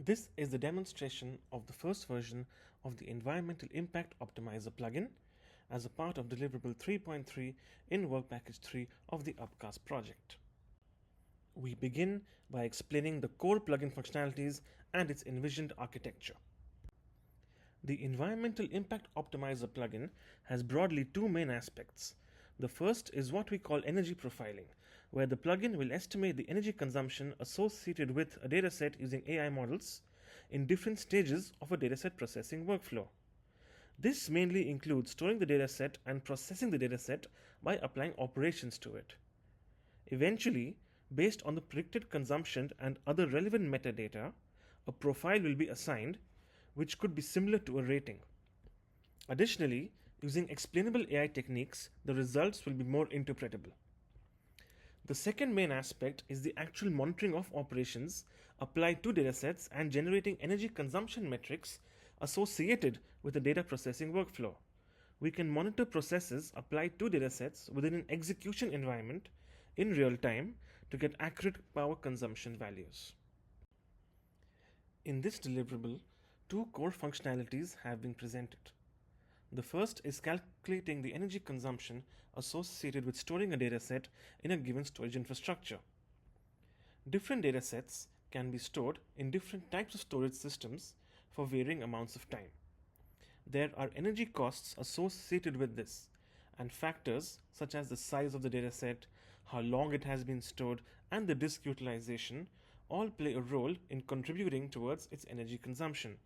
This is the demonstration of the first version of the Environmental Impact Optimizer plugin as a part of deliverable 3.3 in Work Package 3 of the UPCAST project. We begin by explaining the core plugin functionalities and its envisioned architecture. The Environmental Impact Optimizer plugin has broadly two main aspects. The first is what we call energy profiling, where the plugin will estimate the energy consumption associated with a dataset using AI models in different stages of a dataset processing workflow. This mainly includes storing the dataset and processing the dataset by applying operations to it. Eventually, based on the predicted consumption and other relevant metadata, a profile will be assigned, which could be similar to a rating. Additionally, using explainable AI techniques, the results will be more interpretable. The second main aspect is the actual monitoring of operations applied to datasets and generating energy consumption metrics associated with the data processing workflow. We can monitor processes applied to datasets within an execution environment in real time to get accurate power consumption values. In this deliverable, two core functionalities have been presented. The first is calculating the energy consumption associated with storing a dataset in a given storage infrastructure. Different datasets can be stored in different types of storage systems for varying amounts of time. There are energy costs associated with this, and factors such as the size of the dataset, how long it has been stored, and the disk utilization all play a role in contributing towards its energy consumption.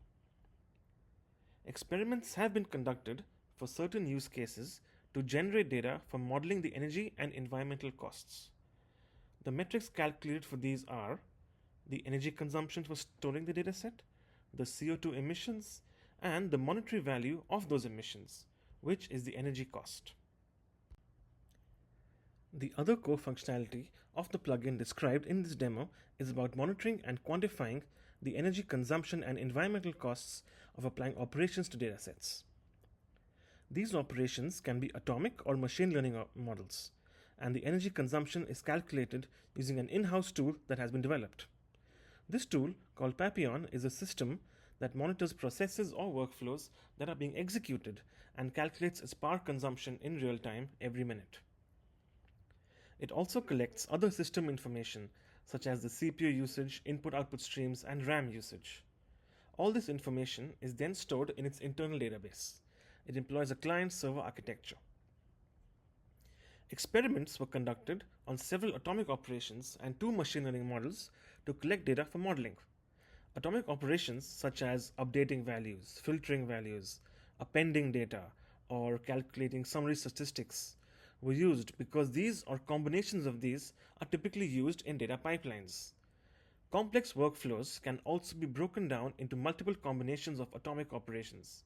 Experiments have been conducted for certain use cases to generate data for modeling the energy and environmental costs. The metrics calculated for these are the energy consumption for storing the dataset, the CO2 emissions, and the monetary value of those emissions, which is the energy cost. The other core functionality of the plugin described in this demo is about monitoring and quantifying the energy consumption and environmental costs of applying operations to datasets. These operations can be atomic or machine learning models, and the energy consumption is calculated using an in-house tool that has been developed. This tool, called Papillon, is a system that monitors processes or workflows that are being executed and calculates its power consumption in real time every minute. It also collects other system information such as the CPU usage, input-output streams, and RAM usage. All this information is then stored in its internal database. It employs a client-server architecture. Experiments were conducted on several atomic operations and two machine learning models to collect data for modeling. Atomic operations such as updating values, filtering values, appending data, or calculating summary statistics were used because these or combinations of these are typically used in data pipelines. Complex workflows can also be broken down into multiple combinations of atomic operations.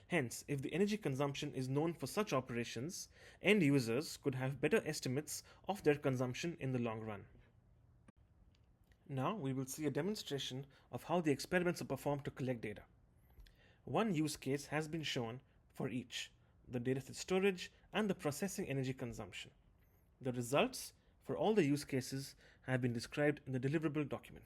Hence, if the energy consumption is known for such operations, end users could have better estimates of their consumption in the long run. Now we will see a demonstration of how the experiments are performed to collect data. One use case has been shown for each: the dataset storage and the processing energy consumption. The results for all the use cases have been described in the deliverable document.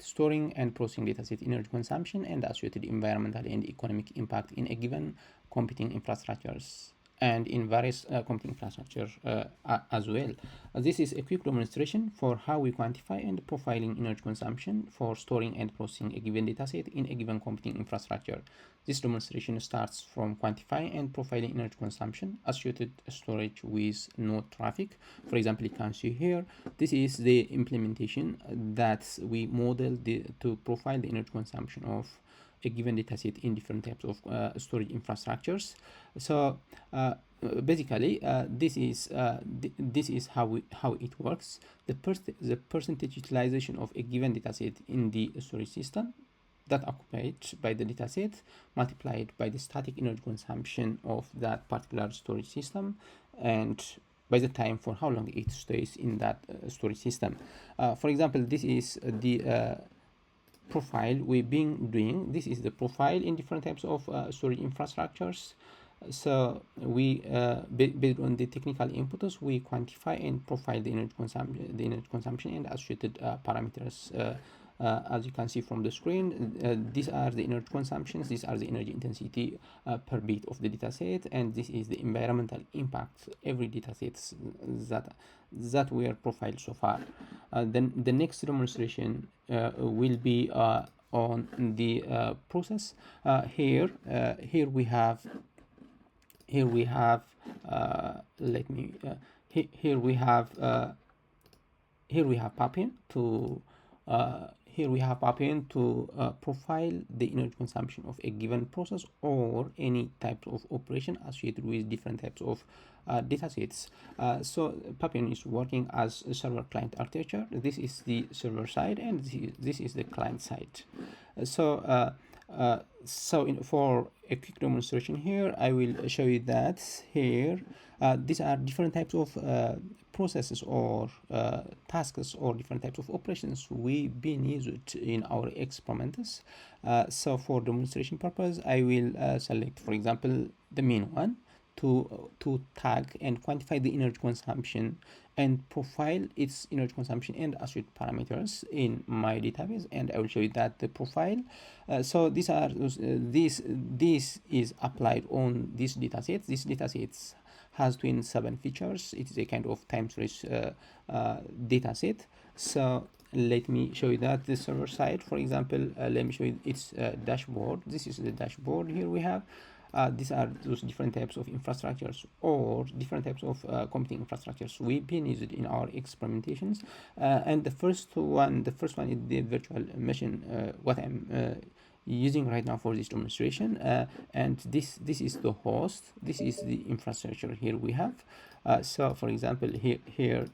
Storing and processing dataset energy consumption and associated environmental and economic impact in a given computing infrastructures and in various computing infrastructure as well. This is a quick demonstration for how we quantify and profiling energy consumption for storing and processing a given dataset in a given computing infrastructure. This demonstration starts from quantifying and profiling energy consumption associated storage with node traffic. For example, you can see here, this is the implementation that we model to profile the energy consumption of a given dataset in different types of storage infrastructures. So basically, this is how it works. The percentage utilization of a given dataset in the storage system that occupied by the dataset multiplied by the static energy consumption of that particular storage system, and by the time for how long it stays in that storage system. For example, this is the profile we've been doing. This is the profile in different types of storage infrastructures. So we based on the technical inputs, we quantify and profile the energy consumption and associated parameters As you can see from the screen, these are the energy consumptions, these are the energy intensity per bit of the dataset, and this is the environmental impact every datasets that were profiled so far. Then the next demonstration will be on the process. Here we have here we have Papian to profile the energy consumption of a given process or any type of operation associated with different types of datasets. So Papian is working as a server client architecture. This is the server side and this is the client side. For a quick demonstration here, I will show you that here these are different types of processes or tasks or different types of operations we've been used in our experiments. So for demonstration purpose, I will select, for example, the main one to tag and quantify the energy consumption and profile its energy consumption and associated parameters in my database, and I will show you that the profile. So these are this is applied on this dataset. This dataset has 27 features. It is a kind of time series dataset. So let me show you that the server side, for example, let me show you its dashboard. This is the dashboard. Here we have these are those different types of infrastructures or different types of computing infrastructures we've been using in our experimentations. And the first one is the virtual machine, what I'm using right now for this demonstration. And this is the host. This is the infrastructure here we have. So for example, here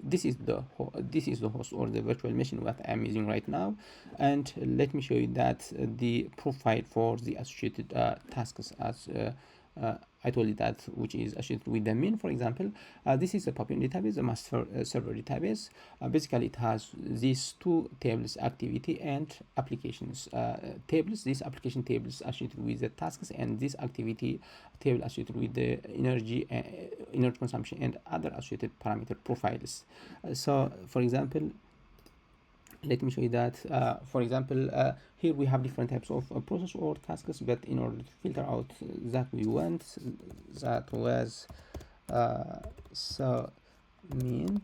this is the host or the virtual machine what I'm using right now, and let me show you that the profile for the associated tasks as I told you that which is associated with the main. For example, this is a Papian database, a master server database. Basically, it has these two tables, activity and applications tables. These application tables associated with the tasks, and this activity table associated with the energy consumption and other associated parameter profiles. So, for example, let me show you that. For example, here we have different types of process or tasks, but in order to filter out that we want, that was so mean.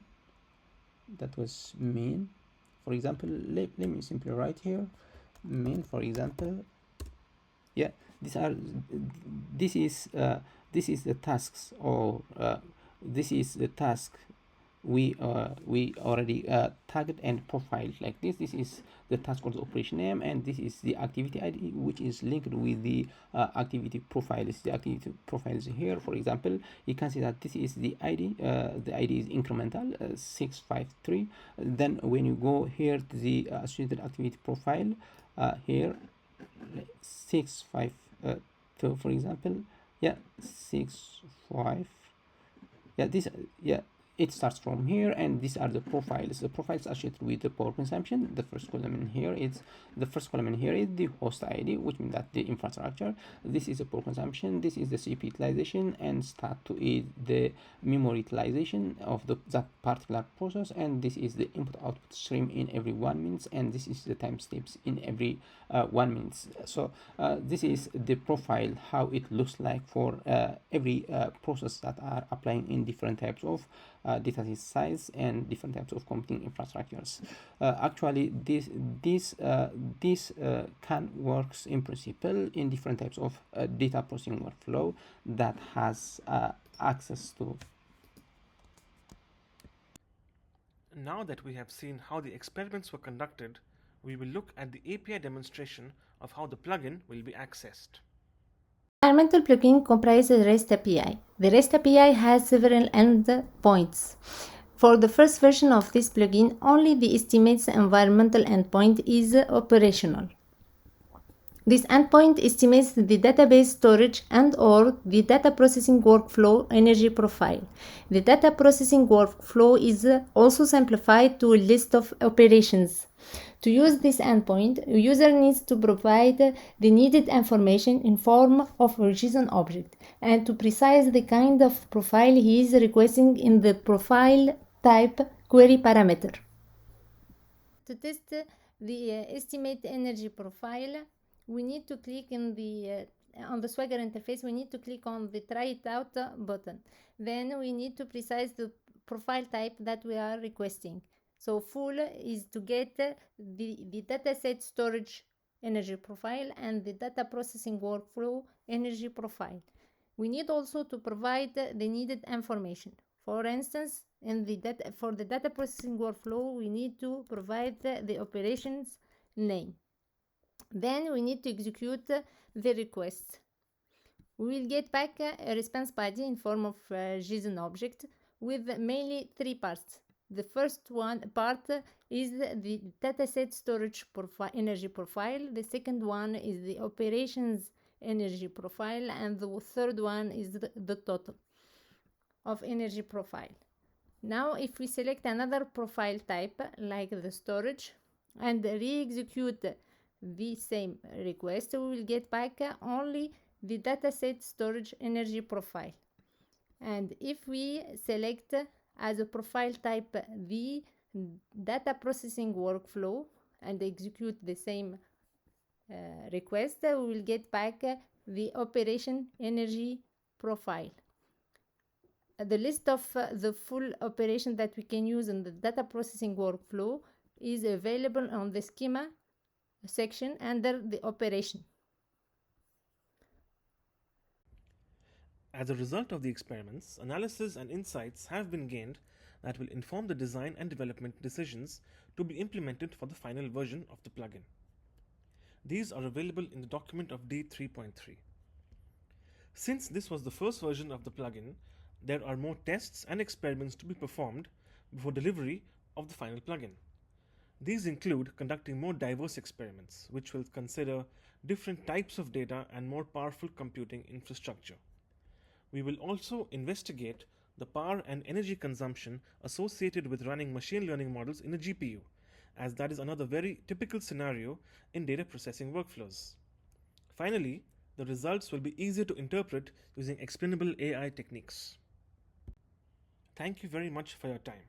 That was mean. For example, let me simply write here mean. For example, yeah, this is the tasks, or this is the task we already tagged and profiled like this. This is the task or the operation name, and this is the activity ID, which is linked with the activity profiles. The activity profiles here, for example, you can see that this is the ID. The ID is incremental 653. Then when you go here to the associated activity profile, here 652, for example, yeah, 65, yeah, this, yeah, it starts from here, and these are the profiles. The profiles associated with the power consumption. The first column in here is the host ID, which means that the infrastructure. This is the power consumption. This is the CPU utilization, and stat2 is the memory utilization of that particular process. And this is the input-output stream in every 1 minute, and this is the time steps in every 1 minute. So this is the profile, how it looks like for every process that are applying in different types of data size and different types of computing infrastructures. Actually, this can works in principle in different types of data processing workflow that has access to. Now that we have seen how the experiments were conducted, we will look at the API demonstration of how the plugin will be accessed. Environmental plugin comprises REST API. The REST API has several endpoints. For the first version of this plugin, only the estimates environmental endpoint is operational. This endpoint estimates the database storage and/or the data processing workflow energy profile. The data processing workflow is also simplified to a list of operations. To use this endpoint, a user needs to provide the needed information in form of a JSON object and to precise the kind of profile he is requesting in the profile type query parameter. To test the estimate energy profile, we need to click in the on the Swagger interface, we need to click on the try it out button. Then we need to precise the profile type that we are requesting. So full is to get the dataset storage energy profile and the data processing workflow energy profile. We need also to provide the needed information. For instance, for the data processing workflow, we need to provide the operations name. Then we need to execute the request. We will get back a response body in form of JSON object with mainly three parts. The first part is the dataset storage energy profile. The second one is the operations energy profile, and the third one is the total of energy profile. Now if we select another profile type like the storage and re-execute the same request, we will get back only the dataset storage energy profile. And if we select as a profile type the data processing workflow and execute the same request, we will get back the operation energy profile. The list of the full operation that we can use in the data processing workflow is available on the schema section under the operation. As a result of the experiments, analysis and insights have been gained that will inform the design and development decisions to be implemented for the final version of the plugin. These are available in the document of D3.3. Since this was the first version of the plugin, there are more tests and experiments to be performed before delivery of the final plugin. These include conducting more diverse experiments, which will consider different types of data and more powerful computing infrastructure. We will also investigate the power and energy consumption associated with running machine learning models in a GPU, as that is another very typical scenario in data processing workflows. Finally, the results will be easier to interpret using explainable AI techniques. Thank you very much for your time.